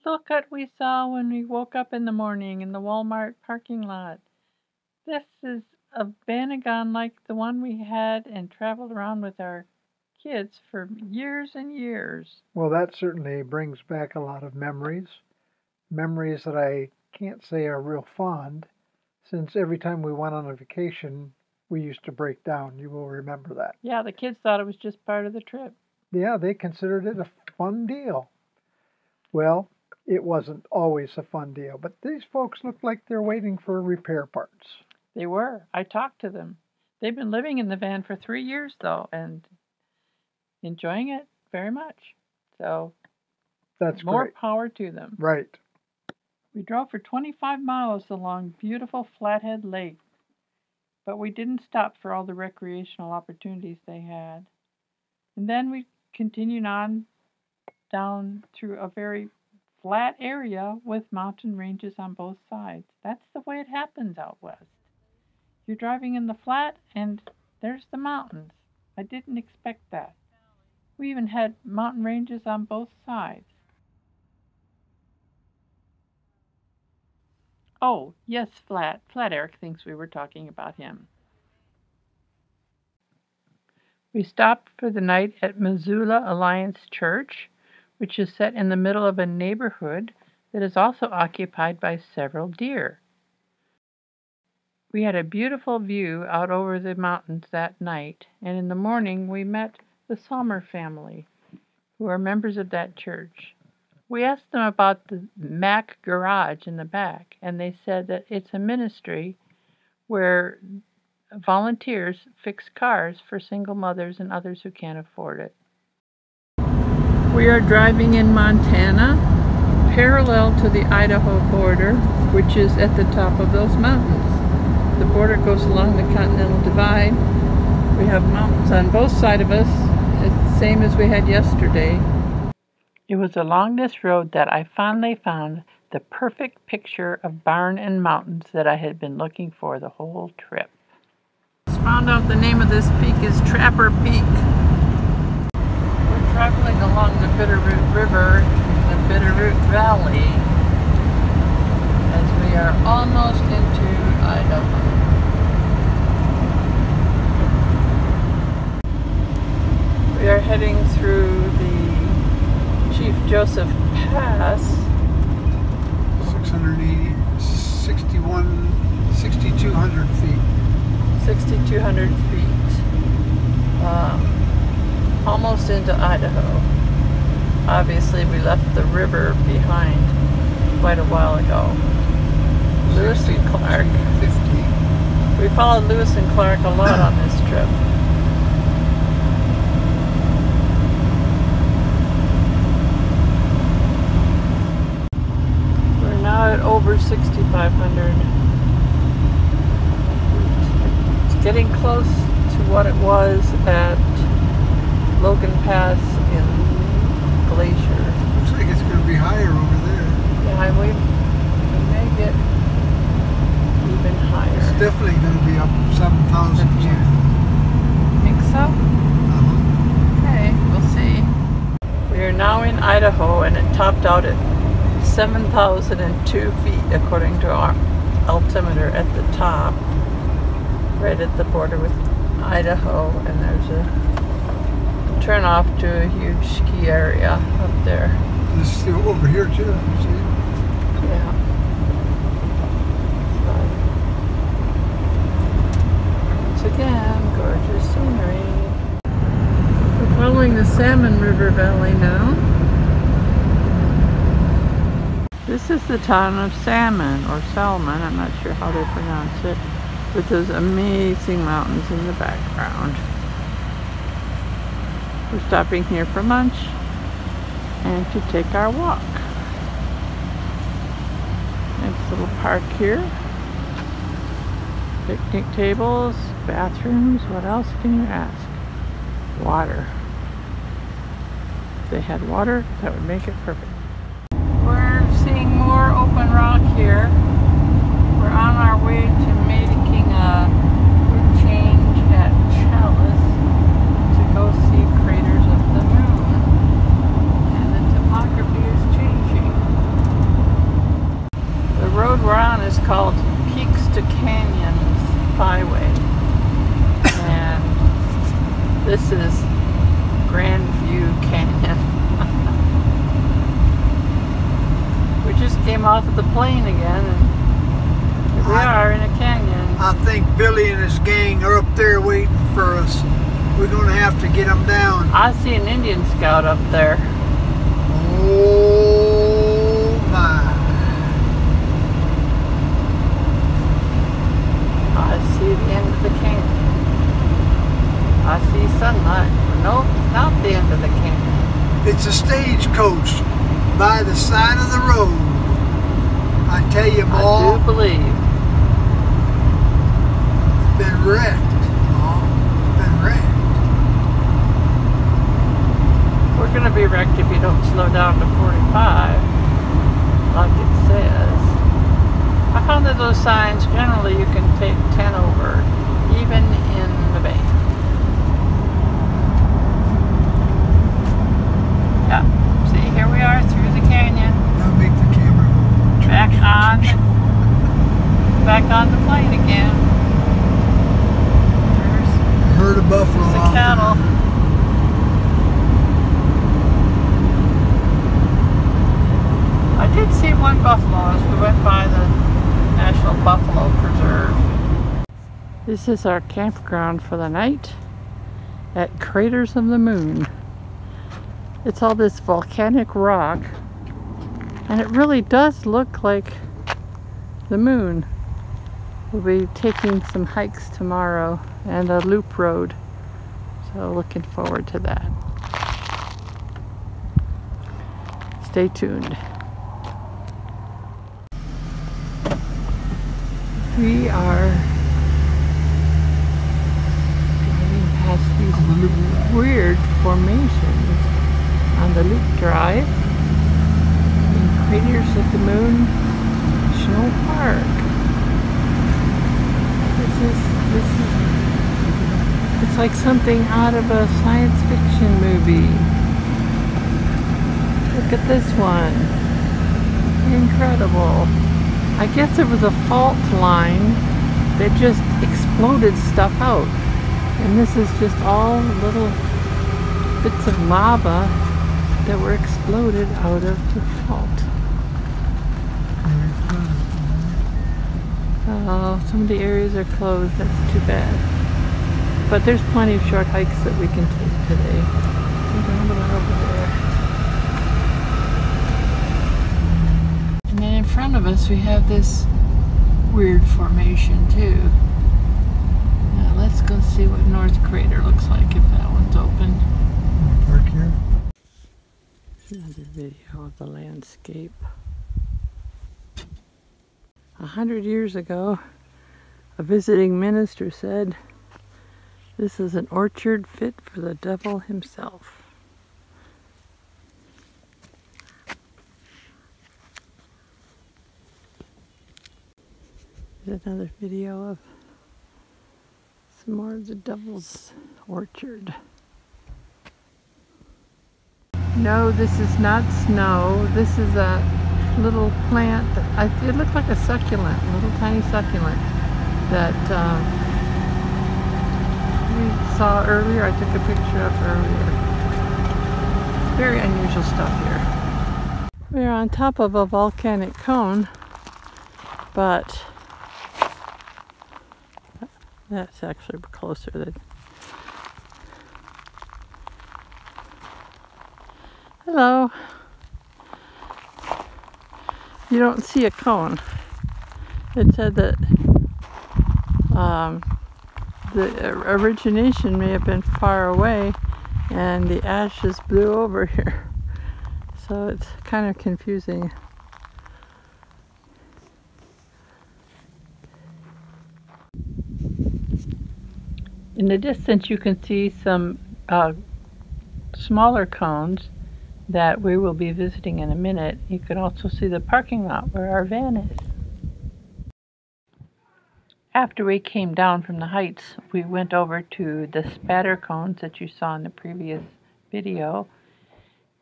Look what we saw when we woke up in the morning in the Walmart parking lot. This is a Vanagon like the one we had and traveled around with our kids for years and years. Well, that certainly brings back a lot of memories. Memories that I can't say are real fond, since every time we went on a vacation, we used to break down. You will remember that. Yeah, the kids thought it was just part of the trip. Yeah, they considered it a fun deal. Well, it wasn't always a fun deal, but these folks look like they're waiting for repair parts. They were. I talked to them. They've been living in the van for 3 years, though, and enjoying it very much. So That's more great. power to them. Right. We drove for 25 miles along beautiful Flathead Lake, but we didn't stop for all the recreational opportunities they had. And then we continued on down through a very flat area with mountain ranges on both sides. That's the way it happens out west. You're driving in the flat and there's the mountains. I didn't expect that. We even had mountain ranges on both sides. Oh, yes, Flat. Flat Eric thinks we were talking about him. We stopped for the night at Missoula Alliance Church, which is set in the middle of a neighborhood that is also occupied by several deer. We had a beautiful view out over the mountains that night, and in the morning we met the Sommer family, who are members of that church. We asked them about the Mac garage in the back, and they said that it's a ministry where volunteers fix cars for single mothers and others who can't afford it. We are driving in Montana, parallel to the Idaho border, which is at the top of those mountains. The border goes along the Continental Divide. We have mountains on both sides of us, the same as we had yesterday. It was along this road that I finally found the perfect picture of barn and mountains that I had been looking for the whole trip. Just found out the name of this peak is Trapper Peak. We're traveling along the Bitterroot River in the Bitterroot Valley as we are almost into Idaho. We are heading through the Chief Joseph Pass. 6,200 feet. 6,200 feet. Almost into Idaho. Obviously, we left the river behind quite a while ago. Lewis and Clark. 50. We followed Lewis and Clark a lot on this trip. We're now at over 6,500. It's getting close to what it was at Logan Pass in Glacier. Looks like it's going to be higher over there. Yeah, we may get even higher. It's definitely going to be up 7,000 feet. Think so? Okay, we'll see. We are now in Idaho and it topped out at 7,002 feet according to our altimeter at the top, right at the border with Idaho, and there's a turn off to a huge ski area up there. This is over here too, see? Yeah. Once again, gorgeous scenery. We're following the Salmon River Valley now. This is the town of Salmon, or Salmon, I'm not sure how they pronounce it, with those amazing mountains in the background. We're stopping here for lunch and to take our walk. Nice little park here. Picnic tables, bathrooms, what else can you ask? Water. If they had water, that would make it perfect. We're seeing more open rock here. We're on our way to making a route change at Chalice to go see craters of the moon. And the topography is changing. Grandview Canyon. We just came off of the plane again, and here we are in a canyon. I think Billy and his gang are up there waiting for us. We're going to have to get them down. I see an Indian scout up there. Oh my. I see the end of the canyon. I see sunlight. Nope, not the end of the canyon. It's a stagecoach by the side of the road. I tell you, Ma. I do believe. Been wrecked. Ma. Been wrecked. We're going to be wrecked if you don't slow down to 45, like it says. I found that those signs, generally you can take 10 over, even in the bay. Yeah, see, here we are through the canyon. Now make the camera go. Back on the plane again. There's Herd of buffalo. the cattle. I did see one buffalo as we went by the National Buffalo Preserve. This is our campground for the night at Craters of the Moon. It's all this volcanic rock, and it really does look like the moon. We'll be taking some hikes tomorrow and a loop road, so looking forward to that. Stay tuned. We are driving past these weird formations on the Loop Drive in Craters of the Moon National Park. It's like something out of a science fiction movie. Look at this one. Incredible. I guess it was a fault line that just exploded stuff out. And this is just all little bits of lava that were exploded out of the fault. Oh, some of the areas are closed. That's too bad. But there's plenty of short hikes that we can take today. There's another one over there. And then in front of us we have this weird formation too. Now let's go see what North Crater looks like if that one's open. Park here. Another video of the landscape. 100 years ago, a visiting minister said, "This is an orchard fit for the devil himself." Here's another video of some more of the devil's orchard. No, this is not snow. This is a little plant that it looked like a succulent, a little tiny succulent that we saw earlier. I took a picture of earlier. Very unusual stuff here. We're on top of a volcanic cone, but that's actually closer than. Hello. You don't see a cone. It said that the origination may have been far away and the ashes blew over here. So it's kind of confusing. In the distance you can see some smaller cones that we will be visiting in a minute. You can also see the parking lot where our van is. After we came down from the heights, we went over to the spatter cones that you saw in the previous video,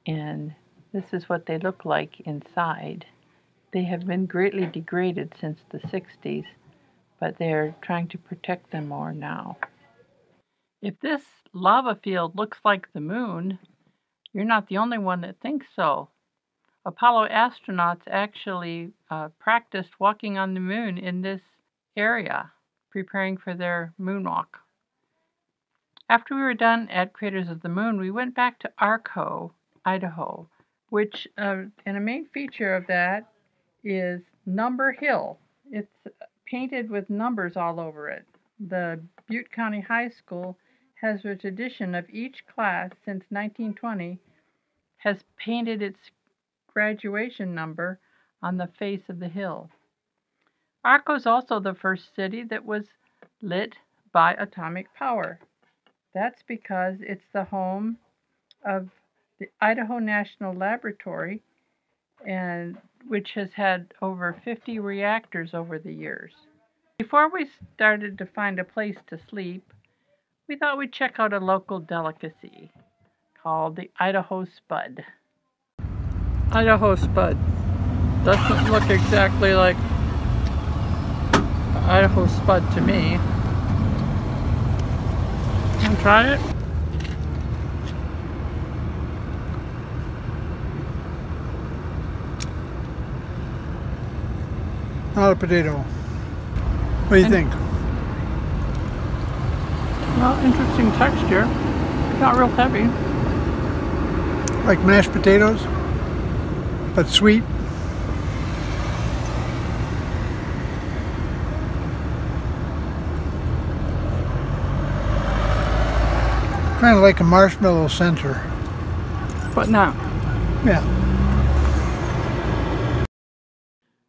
and this is what they look like inside. They have been greatly degraded since the 60s, but they're trying to protect them more now. If this lava field looks like the moon, you're not the only one that thinks so. Apollo astronauts actually practiced walking on the moon in this area, preparing for their moonwalk. After we were done at Craters of the Moon, we went back to Arco, Idaho, which, and a main feature of that is Number Hill. It's painted with numbers all over it. The Butte County High School has a tradition of each class since 1920 has painted its graduation number on the face of the hill. Arco is also the first city that was lit by atomic power. That's because it's the home of the Idaho National Laboratory, and which has had over 50 reactors over the years. Before we started to find a place to sleep, we thought we'd check out a local delicacy called the Idaho Spud. Idaho Spud doesn't look exactly like Idaho Spud to me. Want to try it? Not a potato. What do you think? Well, interesting texture. Not real heavy. Like mashed potatoes, but sweet. Kind of like a marshmallow center. But not. Yeah.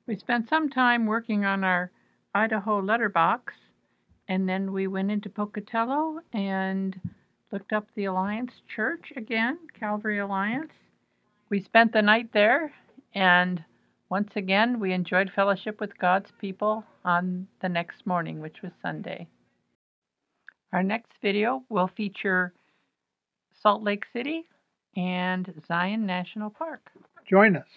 We spent some time working on our Idaho letterbox, and then we went into Pocatello and looked up the Alliance Church again, Calvary Alliance. We spent the night there, and once again we enjoyed fellowship with God's people on the next morning, which was Sunday. Our next video will feature Salt Lake City and Zion National Park. Join us.